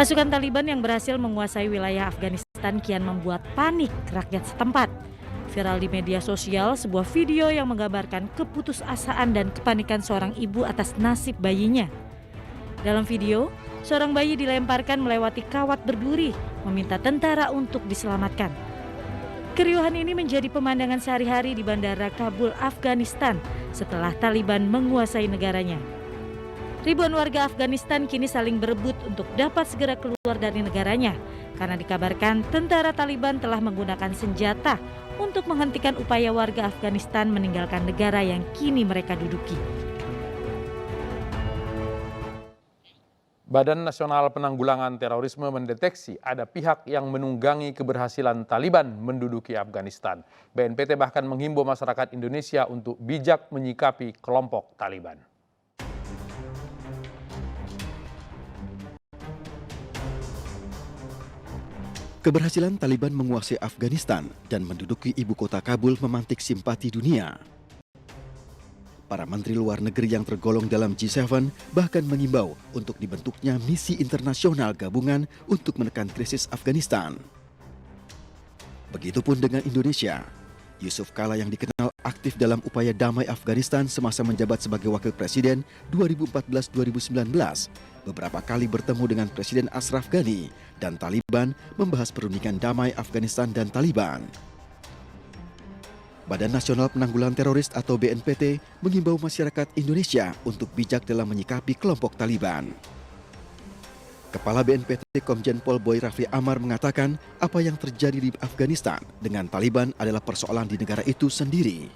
Pasukan Taliban yang berhasil menguasai wilayah Afghanistan kian membuat panik rakyat setempat. Viral di media sosial sebuah video yang menggambarkan keputusasaan dan kepanikan seorang ibu atas nasib bayinya. Dalam video, seorang bayi dilemparkan melewati kawat berduri, meminta tentara untuk diselamatkan. Keriuhan ini menjadi pemandangan sehari-hari di Bandara Kabul, Afghanistan setelah Taliban menguasai negaranya. Ribuan warga Afghanistan kini saling berebut untuk dapat segera keluar dari negaranya karena dikabarkan tentara Taliban telah menggunakan senjata untuk menghentikan upaya warga Afghanistan meninggalkan negara yang kini mereka duduki. Badan Nasional Penanggulangan Terorisme mendeteksi ada pihak yang menunggangi keberhasilan Taliban menduduki Afghanistan. BNPT bahkan menghimbau masyarakat Indonesia untuk bijak menyikapi kelompok Taliban. Keberhasilan Taliban menguasai Afghanistan dan menduduki ibu kota Kabul memantik simpati dunia. Para menteri luar negeri yang tergolong dalam G7 bahkan mengimbau untuk dibentuknya misi internasional gabungan untuk menekan krisis Afghanistan. Begitupun dengan Indonesia. Yusuf Kala yang dikenal aktif dalam upaya damai Afghanistan semasa menjabat sebagai wakil presiden 2014-2019, beberapa kali bertemu dengan Presiden Ashraf Ghani dan Taliban membahas perundingan damai Afghanistan dan Taliban. Badan Nasional Penanggulangan Teroris atau BNPT mengimbau masyarakat Indonesia untuk bijak dalam menyikapi kelompok Taliban. Kepala BNPT Komjen Pol Boy Rafli Amar mengatakan apa yang terjadi di Afghanistan dengan Taliban adalah persoalan di negara itu sendiri.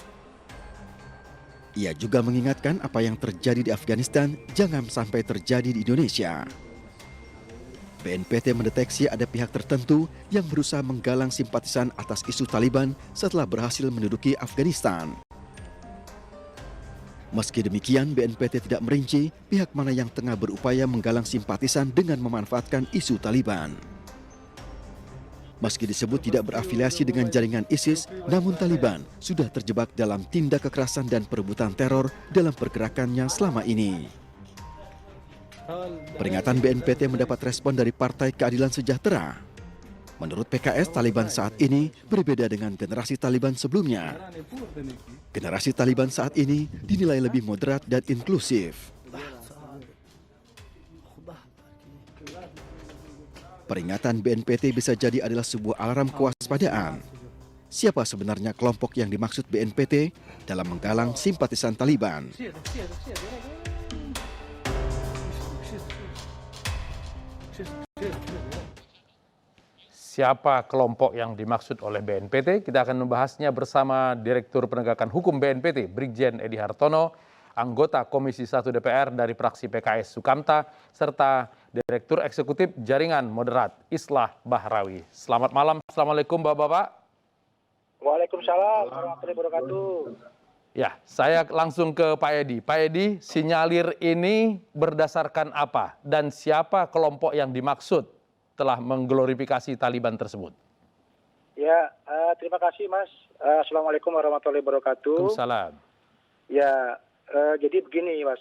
Ia juga mengingatkan apa yang terjadi di Afghanistan jangan sampai terjadi di Indonesia. BNPT mendeteksi ada pihak tertentu yang berusaha menggalang simpatisan atas isu Taliban setelah berhasil menduduki Afghanistan. Meski demikian, BNPT tidak merinci pihak mana yang tengah berupaya menggalang simpatisan dengan memanfaatkan isu Taliban. Meski disebut tidak berafiliasi dengan jaringan ISIS, namun Taliban sudah terjebak dalam tindak kekerasan dan perebutan teror dalam pergerakannya selama ini. Peringatan BNPT mendapat respon dari Partai Keadilan Sejahtera. Menurut PKS, Taliban saat ini berbeda dengan generasi Taliban sebelumnya. Generasi Taliban saat ini dinilai lebih moderat dan inklusif. Peringatan BNPT bisa jadi adalah sebuah alarm kewaspadaan. Siapa sebenarnya kelompok yang dimaksud BNPT dalam menggalang simpatisan Taliban? Siapa kelompok yang dimaksud oleh BNPT? Kita akan membahasnya bersama Direktur Penegakan Hukum BNPT, Brigjen Edi Hartono, anggota Komisi 1 DPR dari fraksi PKS Sukamta, serta Direktur Eksekutif Jaringan Moderat Islah Bahrawi. Selamat malam, Assalamualaikum Bapak-Bapak. Waalaikumsalam warahmatullahi wabarakatuh. Ya, saya langsung ke Pak Edi. Pak Edi, sinyalir ini berdasarkan apa? Dan siapa kelompok yang dimaksud telah mengglorifikasi Taliban tersebut? Ya, terima kasih Mas. Assalamualaikum warahmatullahi wabarakatuh. Waalaikumsalam. Ya, jadi begini Mas,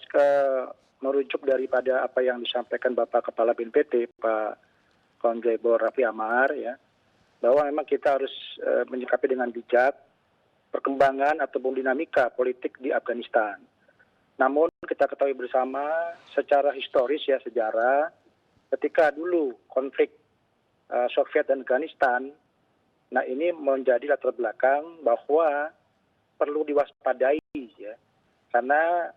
merujuk daripada apa yang disampaikan Bapak Kepala BNPT, Pak Komjen Pol Rafli Amar, ya, bahwa memang kita harus menyikapi dengan bijak perkembangan ataupun dinamika politik di Afghanistan. Namun kita ketahui bersama secara historis ya, sejarah, ketika dulu konflik Soviet dan Afghanistan, nah ini menjadi latar belakang bahwa perlu diwaspadai ya, karena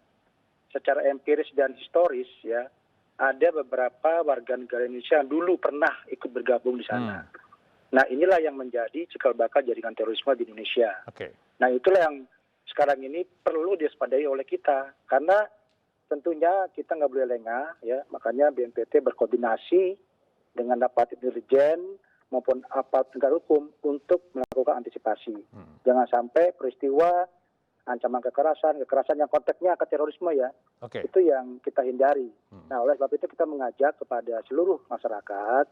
secara empiris dan historis ya, ada beberapa warga negara Indonesia yang dulu pernah ikut bergabung di sana. Nah inilah yang menjadi cikal bakal jaringan terorisme di Indonesia. Nah itulah yang sekarang ini perlu diwaspadai oleh kita, karena tentunya kita nggak boleh lengah, ya. Makanya BNPT berkoordinasi dengan aparat intelijen maupun aparat penegak hukum untuk melakukan antisipasi. Jangan sampai peristiwa ancaman kekerasan yang konteksnya ke terorisme ya, itu yang kita hindari. Nah oleh sebab itu kita mengajak kepada seluruh masyarakat,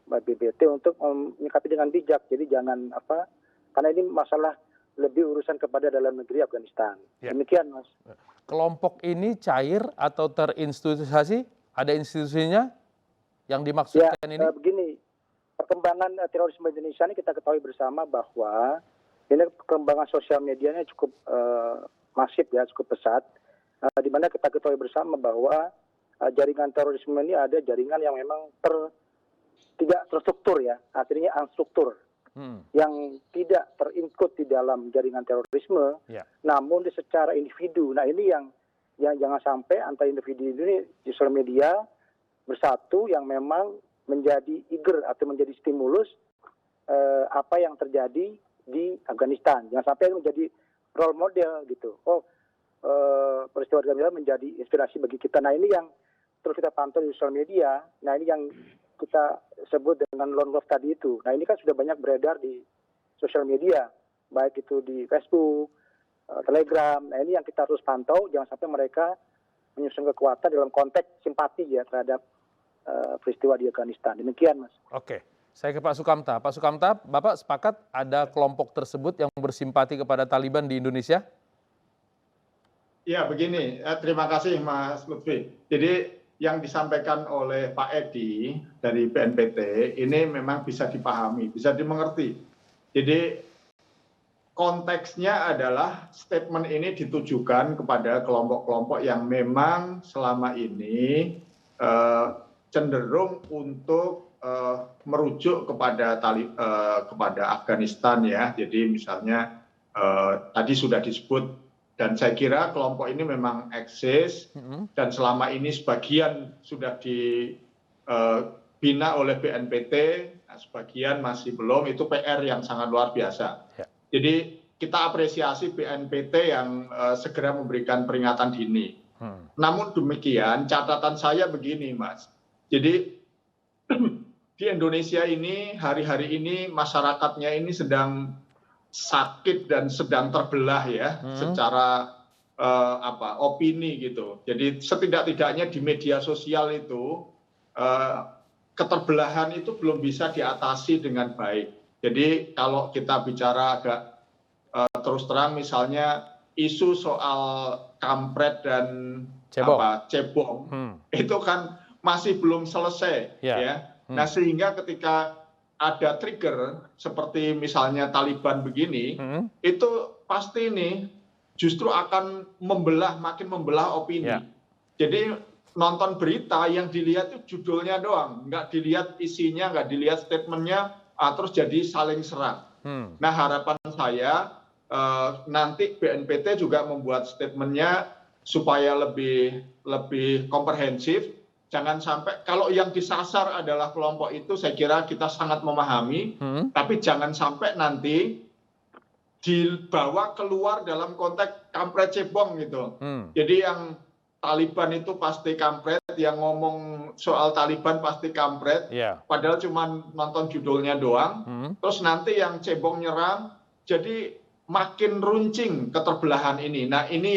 BNPT untuk menyikapi dengan bijak. Jadi jangan karena ini masalah lebih urusan kepada dalam negeri Afghanistan. Ya. Demikian Mas. Kelompok ini cair atau terinstitusi? Ada institusinya? yang Ya, dimaksudkan ini? begini, perkembangan terorisme Indonesia ini kita ketahui bersama bahwa ini perkembangan sosial medianya cukup masif ya, cukup pesat. Di mana kita ketahui bersama bahwa jaringan terorisme ini ada jaringan yang memang tidak terstruktur ya, akhirnya unstruktur, yang tidak terinkut di dalam jaringan terorisme, namun secara individu. Nah ini yang jangan sampai antara individu ini di sosial media bersatu yang memang menjadi trigger atau menjadi stimulus apa yang terjadi di Afghanistan. Jangan sampai menjadi role model gitu. Peristiwa di Afghanistan menjadi inspirasi bagi kita. Nah ini yang terus kita pantau di sosial media. Nah ini yang kita sebut dengan lone wolf tadi itu. Nah ini kan sudah banyak beredar di sosial media, baik itu di Facebook, Telegram. Nah ini yang kita harus pantau, jangan sampai mereka menyusun kekuatan dalam konteks simpati ya terhadap peristiwa di Afghanistan. Demikian, Mas. Oke, saya ke Pak Sukamta. Pak Sukamta, Bapak sepakat ada kelompok tersebut yang bersimpati kepada Taliban di Indonesia? Ya, begini. Terima kasih, Mas Lutfi. Jadi yang disampaikan oleh Pak Edi dari BNPT ini memang bisa dipahami, bisa dimengerti. Jadi konteksnya adalah statement ini ditujukan kepada kelompok-kelompok yang memang selama ini cenderung untuk merujuk kepada Afghanistan ya. Jadi misalnya tadi sudah disebut. Dan saya kira kelompok ini memang eksis dan selama ini sebagian sudah dibina oleh BNPT, sebagian masih belum, itu PR yang sangat luar biasa. Jadi kita apresiasi BNPT yang segera memberikan peringatan dini. Namun demikian catatan saya begini Mas, jadi di Indonesia ini hari-hari ini masyarakatnya ini sedang sakit dan sedang terbelah ya secara opini gitu. Jadi setidak-tidaknya di media sosial itu keterbelahan itu belum bisa diatasi dengan baik. Jadi kalau kita bicara agak terus terang misalnya isu soal kampret dan cebong itu kan masih belum selesai ya. Nah sehingga ketika ada trigger seperti misalnya Taliban begini, itu pasti ini justru akan makin membelah opini. Jadi nonton berita yang dilihat itu judulnya doang, nggak dilihat isinya, nggak dilihat statementnya, terus jadi saling serang. Nah harapan saya nanti BNPT juga membuat statementnya supaya lebih komprehensif. Jangan sampai, kalau yang disasar adalah kelompok itu, saya kira kita sangat memahami, tapi jangan sampai nanti dibawa keluar dalam konteks kampret cebong gitu. Jadi yang Taliban itu pasti kampret, yang ngomong soal Taliban pasti kampret, padahal cuma nonton judulnya doang, terus nanti yang cebong nyerang, jadi makin runcing keterbelahan ini. Nah ini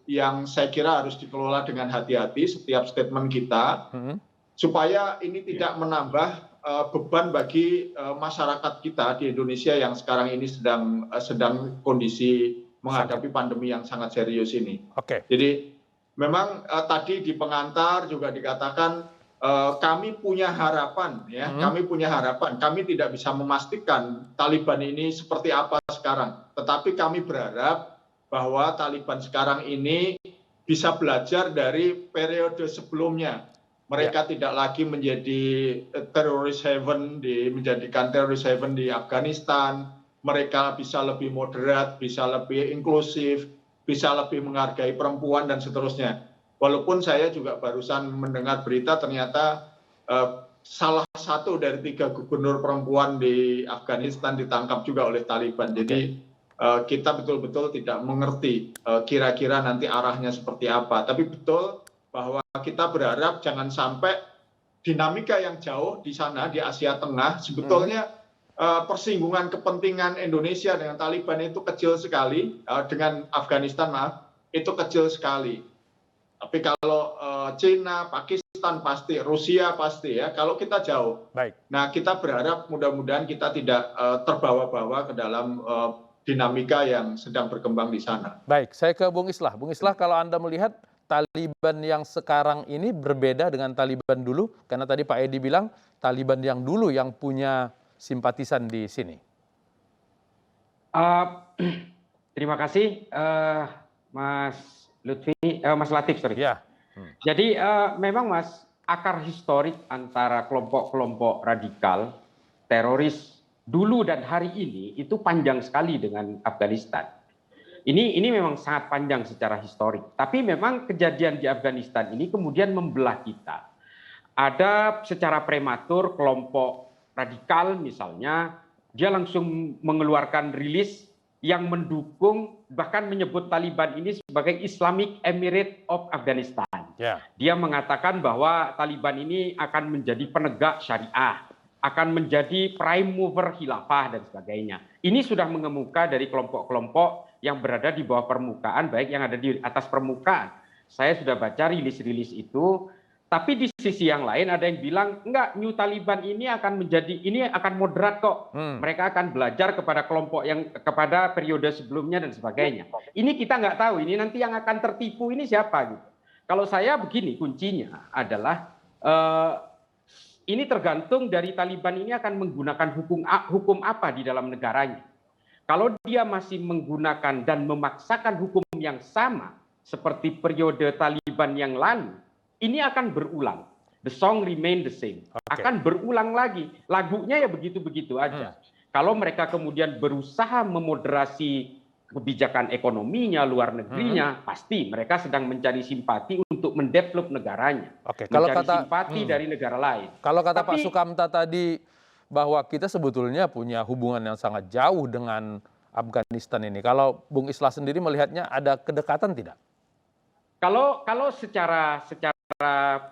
yang saya kira harus dikelola dengan hati-hati setiap statement kita, supaya ini tidak menambah beban bagi masyarakat kita di Indonesia yang sekarang ini sedang kondisi menghadapi pandemi yang sangat serius ini. Jadi memang tadi di pengantar juga dikatakan kami punya harapan, ya, kami punya harapan. Kami tidak bisa memastikan Taliban ini seperti apa sekarang, tetapi kami berharap bahwa Taliban sekarang ini bisa belajar dari periode sebelumnya. Mereka tidak lagi menjadi terrorist haven, menjadikan terrorist haven di Afghanistan. Mereka bisa lebih moderat, bisa lebih inklusif, bisa lebih menghargai perempuan dan seterusnya. Walaupun saya juga barusan mendengar berita ternyata salah satu dari 3 gubernur perempuan di Afghanistan ditangkap juga oleh Taliban. Jadi kita betul-betul tidak mengerti kira-kira nanti arahnya seperti apa. Tapi betul bahwa kita berharap jangan sampai dinamika yang jauh di sana, di Asia Tengah, sebetulnya persinggungan kepentingan Indonesia dengan Taliban itu kecil sekali, dengan Afghanistan itu kecil sekali. Tapi kalau China, Pakistan pasti, Rusia pasti ya, kalau kita jauh. Nah kita berharap mudah-mudahan kita tidak terbawa-bawa ke dalam dinamika yang sedang berkembang di sana. Baik, saya ke Bung Islah. Bung Islah, kalau Anda melihat Taliban yang sekarang ini berbeda dengan Taliban dulu? Karena tadi Pak Edi bilang Taliban yang dulu yang punya simpatisan di sini. Terima kasih, Mas Lutfi, Mas Latif, sorry. Ya. Jadi memang Mas, akar historik antara kelompok-kelompok radikal, teroris dulu dan hari ini itu panjang sekali dengan Afghanistan. Ini memang sangat panjang secara historik. Tapi memang kejadian di Afghanistan ini kemudian membelah kita. Ada secara prematur kelompok radikal misalnya, dia langsung mengeluarkan rilis yang mendukung, bahkan menyebut Taliban ini sebagai Islamic Emirate of Afghanistan. Ya. Dia mengatakan bahwa Taliban ini akan menjadi penegak syariah, akan menjadi prime mover khilafah dan sebagainya. Ini sudah mengemuka dari kelompok-kelompok yang berada di bawah permukaan, baik yang ada di atas permukaan. Saya sudah baca rilis-rilis itu, tapi di sisi yang lain ada yang bilang, enggak, New Taliban ini akan moderat kok. Mereka akan belajar kepada kelompok yang, kepada periode sebelumnya dan sebagainya. Ini kita nggak tahu, ini nanti yang akan tertipu ini siapa gitu. Kalau saya begini, kuncinya adalah ini tergantung dari Taliban ini akan menggunakan hukum apa di dalam negaranya. Kalau dia masih menggunakan dan memaksakan hukum yang sama seperti periode Taliban yang lalu, ini akan berulang. The song remain the same. Akan berulang lagi. Lagunya ya begitu-begitu aja. Kalau mereka kemudian berusaha memoderasi kebijakan ekonominya, luar negerinya, pasti mereka sedang mencari simpati untuk mendevelop negaranya. Kalau mencari kata simpati dari negara lain. Kalau kata Pak Sukamta tadi bahwa kita sebetulnya punya hubungan yang sangat jauh dengan Afghanistan ini. Kalau Bung Islah sendiri melihatnya ada kedekatan tidak? Kalau secara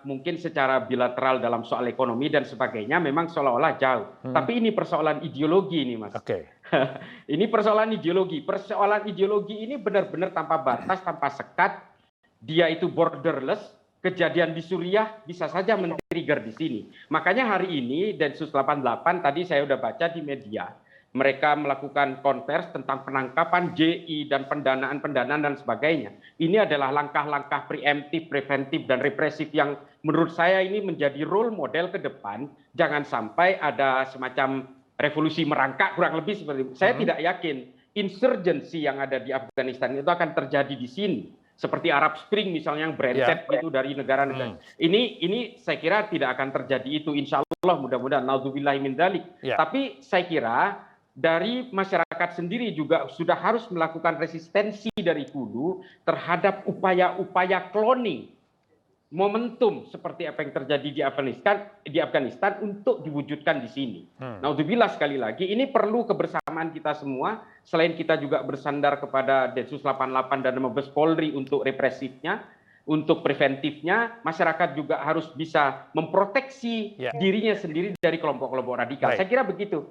mungkin secara bilateral dalam soal ekonomi dan sebagainya memang seolah-olah jauh. Tapi ini persoalan ideologi ini, Mas. Ini persoalan ideologi. Persoalan ideologi ini benar-benar tanpa batas, tanpa sekat. Dia itu borderless. Kejadian di Suriah bisa saja men-trigger di sini. Makanya hari ini Densus 88 tadi saya sudah baca di media. Mereka melakukan konvers tentang penangkapan JI dan pendanaan dan sebagainya. Ini adalah langkah-langkah preemptif, preventif, dan represif yang menurut saya ini menjadi role model ke depan. Jangan sampai ada semacam revolusi merangkak kurang lebih seperti itu. Saya tidak yakin insurgency yang ada di Afghanistan itu akan terjadi di sini. Seperti Arab Spring misalnya yang berentet gitu dari negara-negara. Ini saya kira tidak akan terjadi itu. Insya Allah mudah-mudahan. Naudzubillahi min dzalik. Tapi saya kira dari masyarakat sendiri juga sudah harus melakukan resistensi dari hulu terhadap upaya-upaya cloning momentum seperti apa yang terjadi di Afghanistan untuk diwujudkan di sini. Naudzubillah sekali lagi, ini perlu kebersamaan kita semua. Selain kita juga bersandar kepada Densus 88 dan Mabes Polri untuk represifnya, untuk preventifnya, masyarakat juga harus bisa memproteksi dirinya sendiri dari kelompok-kelompok radikal. Saya kira begitu.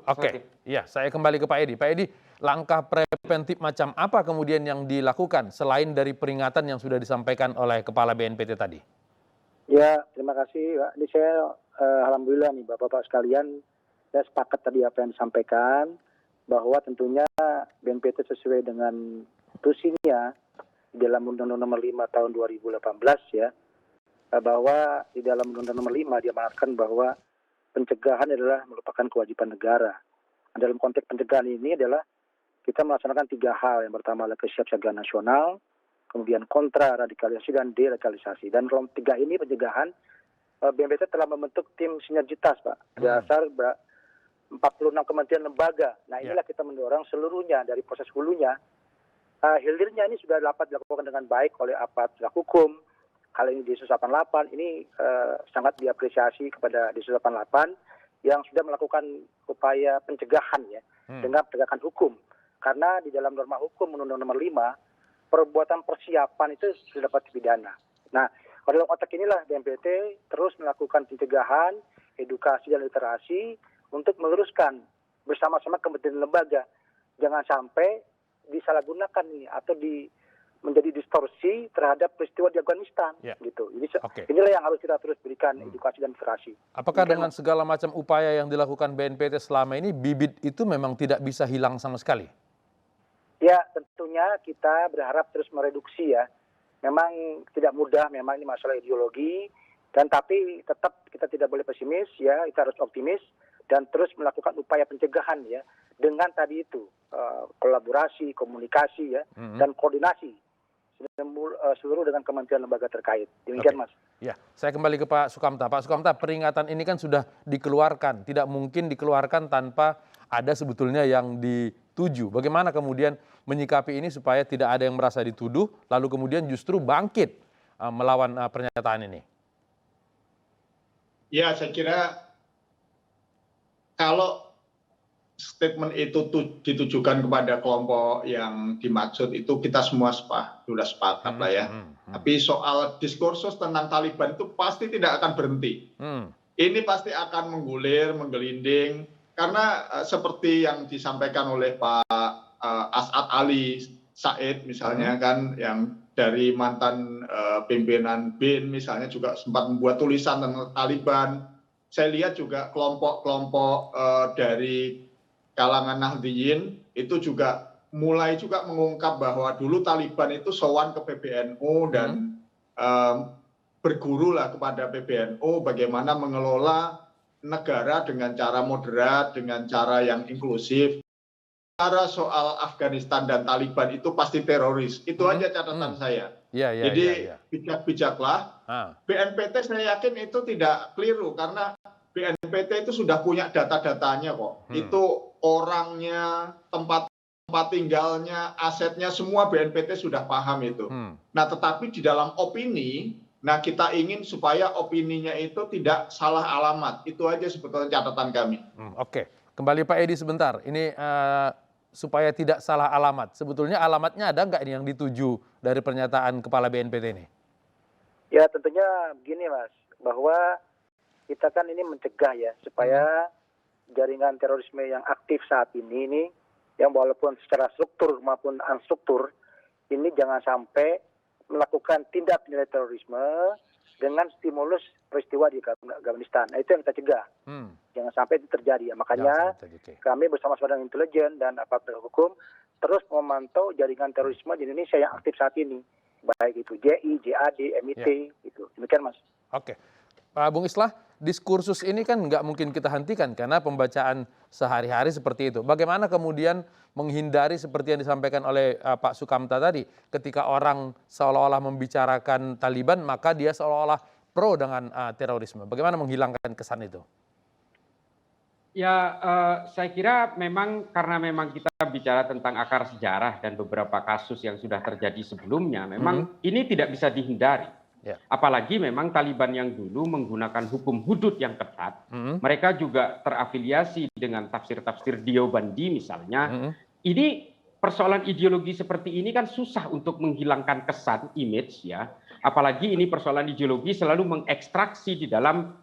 Ya, saya kembali ke Pak Edi. Pak Edi, langkah preventif macam apa kemudian yang dilakukan selain dari peringatan yang sudah disampaikan oleh Kepala BNPT tadi? Ya, terima kasih, Pak. Ini saya alhamdulillah nih Bapak-Bapak sekalian, saya sepakat tadi apa yang disampaikan bahwa tentunya BNPT sesuai dengan tusinya di dalam Undang-Undang Nomor 5 Tahun 2018 ya, bahwa di dalam Undang-Undang Nomor 5 dia mengatakan bahwa pencegahan adalah merupakan kewajiban negara. Dalam konteks pencegahan ini adalah kita melaksanakan 3 hal. Yang pertama adalah kesiapsiagaan nasional, kemudian kontra radikalisasi dan deradikalisasi. Dan dalam 3 ini pencegahan, BNPT telah membentuk tim sinergitas, Pak. Dasar 46 kementerian lembaga. Nah inilah kita mendorong seluruhnya dari proses hulunya. Hilirnya ini sudah dapat dilakukan dengan baik oleh aparat penegak hukum. Hal ini Densus 88 ini sangat diapresiasi kepada Densus 88 yang sudah melakukan upaya pencegahan ya dengan penegakan hukum. Karena di dalam norma hukum Undang-Undang Nomor 5 perbuatan persiapan itu sudah dapat dipidana. Nah, dalam konteks inilah BNPT terus melakukan pencegahan, edukasi dan literasi untuk meluruskan bersama-sama kementerian lembaga. Jangan sampai disalahgunakan nih atau menjadi distorsi terhadap peristiwa di Afghanistan gitu. Inilah yang harus kita terus berikan edukasi dan literasi. Apakah dengan segala macam upaya yang dilakukan BNPT selama ini bibit itu memang tidak bisa hilang sama sekali? Ya, tentunya kita berharap terus mereduksi ya memang tidak mudah, memang ini masalah ideologi, dan tapi tetap kita tidak boleh pesimis ya, kita harus optimis dan terus melakukan upaya pencegahan ya dengan tadi itu kolaborasi, komunikasi ya dan koordinasi seluruh dengan kementerian lembaga terkait. Demikian Mas. Ya, saya kembali ke Pak Sukamta. Pak Sukamta, peringatan ini kan sudah dikeluarkan, tidak mungkin dikeluarkan tanpa ada sebetulnya yang dituju. Bagaimana kemudian menyikapi ini supaya tidak ada yang merasa dituduh, lalu kemudian justru bangkit melawan pernyataan ini? Ya, saya kira kalau statement itu ditujukan kepada kelompok yang dimaksud itu kita semua sudah sepakat lah ya. Tapi soal diskursus tentang Taliban itu pasti tidak akan berhenti. Ini pasti akan menggulir, menggelinding, karena seperti yang disampaikan oleh Pak As'ad Ali Said misalnya kan, yang dari mantan pimpinan BIN misalnya juga sempat membuat tulisan tentang Taliban. Saya lihat juga kelompok-kelompok dari kalangan Nahdliyin itu juga mulai juga mengungkap bahwa dulu Taliban itu sowan ke PBNU dan berguru lah kepada PBNU bagaimana mengelola negara dengan cara moderat, dengan cara yang inklusif. Cara soal Afghanistan dan Taliban itu pasti teroris. Itu aja catatan saya. Jadi bijak-bijaklah. BNPT saya yakin itu tidak keliru karena BNPT itu sudah punya data-datanya kok. Itu orangnya, tempat tinggalnya, asetnya, semua BNPT sudah paham itu. Nah, tetapi di dalam opini, nah kita ingin supaya opininya itu tidak salah alamat. Itu aja sebetulnya catatan kami. Oke, kembali Pak Edi sebentar. Ini supaya tidak salah alamat. Sebetulnya alamatnya ada nggak ini yang dituju dari pernyataan Kepala BNPT ini? Ya tentunya begini Mas, bahwa kita kan ini mencegah ya, supaya jaringan terorisme yang aktif saat ini yang walaupun secara struktur maupun unstruktur, ini jangan sampai melakukan tindak pidana terorisme dengan stimulus peristiwa di Afghanistan. Nah, itu yang kita cegah. Jangan sampai itu terjadi. Makanya kami bersama-sama dengan intelijen dan aparat hukum terus memantau jaringan terorisme di Indonesia yang aktif saat ini. Baik itu JI, JAD, MIT, itu. Demikian Mas. Oke. Pak Bung Islah, diskursus ini kan nggak mungkin kita hentikan karena pembacaan sehari-hari seperti itu. Bagaimana kemudian menghindari seperti yang disampaikan oleh Pak Sukamta tadi, ketika orang seolah-olah membicarakan Taliban, maka dia seolah-olah pro dengan terorisme. Bagaimana menghilangkan kesan itu? Ya, saya kira memang karena memang kita bicara tentang akar sejarah dan beberapa kasus yang sudah terjadi sebelumnya, memang ini tidak bisa dihindari. Apalagi memang Taliban yang dulu menggunakan hukum hudud yang ketat, mereka juga terafiliasi dengan tafsir-tafsir Deobandi misalnya. Ini persoalan ideologi seperti ini kan susah untuk menghilangkan kesan, image ya. Apalagi ini persoalan ideologi selalu mengekstraksi di dalam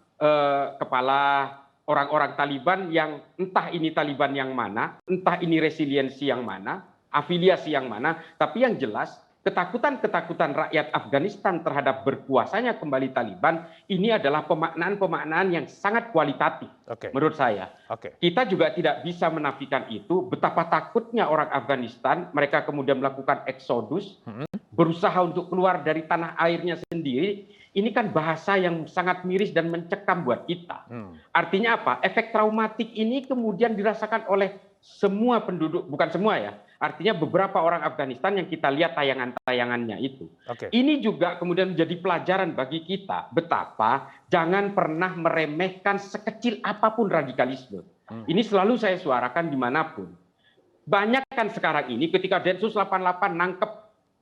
kepala orang-orang Taliban yang entah ini Taliban yang mana, entah ini resiliensi yang mana, afiliasi yang mana, tapi yang jelas ketakutan-ketakutan rakyat Afghanistan terhadap berkuasanya kembali Taliban ini adalah pemaknaan-pemaknaan yang sangat kualitatif menurut saya. Kita juga tidak bisa menafikan itu, betapa takutnya orang Afghanistan, mereka kemudian melakukan eksodus, berusaha untuk keluar dari tanah airnya sendiri. Ini kan bahasa yang sangat miris dan mencekam buat kita. Artinya apa? Efek traumatik ini kemudian dirasakan oleh semua penduduk, bukan semua ya, artinya beberapa orang Afghanistan yang kita lihat tayangan-tayangannya itu. Ini juga kemudian menjadi pelajaran bagi kita betapa jangan pernah meremehkan sekecil apapun radikalisme. Ini selalu saya suarakan dimanapun. Banyak kan sekarang ini ketika Densus 88 nangkep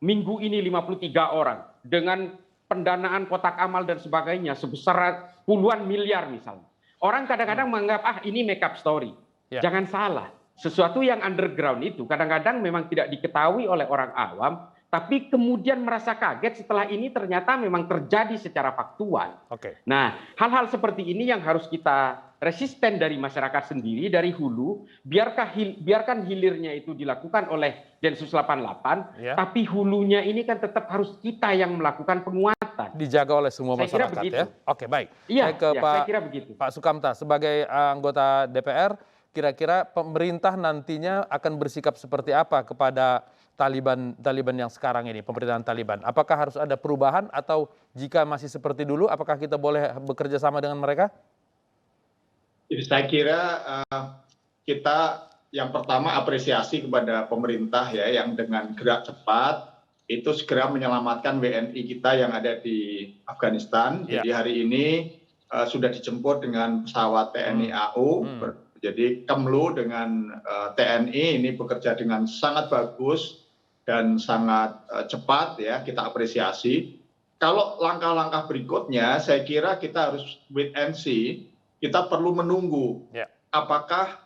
minggu ini 53 orang dengan pendanaan kotak amal dan sebagainya sebesar puluhan miliar misalnya. Orang kadang-kadang menganggap ini make up story. Jangan salah. Sesuatu yang underground itu kadang-kadang memang tidak diketahui oleh orang awam, tapi kemudian merasa kaget setelah ini ternyata memang terjadi secara faktual. Nah, hal-hal seperti ini yang harus kita resisten dari masyarakat sendiri, dari hulu, biarkan hilirnya itu dilakukan oleh Densus 88, tapi hulunya ini kan tetap harus kita yang melakukan penguatan. Dijaga oleh semua masyarakat ya? Oke, baik. Saya ke saya kira begitu. Pak Sukamta, sebagai anggota DPR, kira-kira pemerintah nantinya akan bersikap seperti apa kepada Taliban yang sekarang ini, pemerintahan Taliban? Apakah harus ada perubahan atau jika masih seperti dulu, apakah kita boleh bekerja sama dengan mereka? Saya kira kita yang pertama apresiasi kepada pemerintah ya yang dengan gerak cepat itu segera menyelamatkan WNI kita yang ada di Afghanistan. Jadi hari ini sudah dijemput dengan pesawat TNI AU. Jadi Kemlu dengan TNI ini bekerja dengan sangat bagus dan sangat cepat ya, kita apresiasi. Kalau langkah-langkah berikutnya saya kira kita harus wait and see. Kita perlu menunggu apakah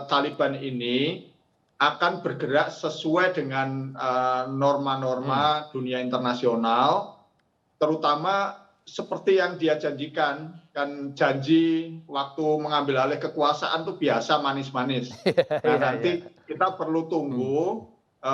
Taliban ini akan bergerak sesuai dengan norma-norma dunia internasional, terutama seperti yang dia janjikan. Kan janji waktu mengambil alih kekuasaan itu biasa manis-manis. Nah nanti kita perlu tunggu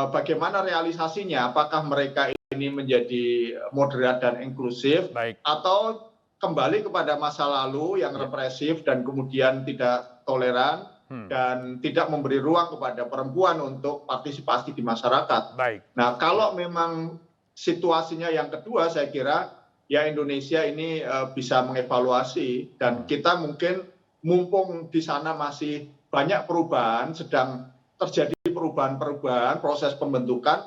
bagaimana realisasinya, apakah mereka ini menjadi moderat dan inklusif, atau kembali kepada masa lalu yang represif dan kemudian tidak toleran dan tidak memberi ruang kepada perempuan untuk partisipasi di masyarakat. Nah kalau memang situasinya yang kedua, saya kira ya Indonesia ini bisa mengevaluasi dan kita mungkin mumpung di sana masih banyak perubahan, sedang terjadi perubahan-perubahan, proses pembentukan,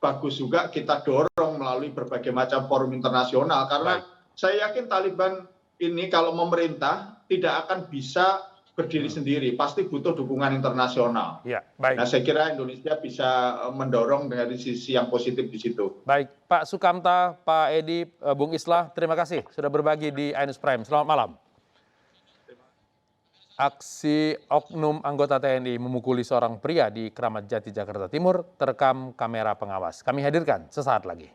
bagus juga kita dorong melalui berbagai macam forum internasional karena saya yakin Taliban ini kalau memerintah tidak akan bisa berdiri sendiri, pasti butuh dukungan internasional. Nah, saya kira Indonesia bisa mendorong dari sisi yang positif di situ. Baik, Pak Sukamta, Pak Edi, Bung Islah, terima kasih sudah berbagi di iNews Prime. Selamat malam. Aksi oknum anggota TNI memukuli seorang pria di Kramat Jati, Jakarta Timur terekam kamera pengawas. Kami hadirkan sesaat lagi.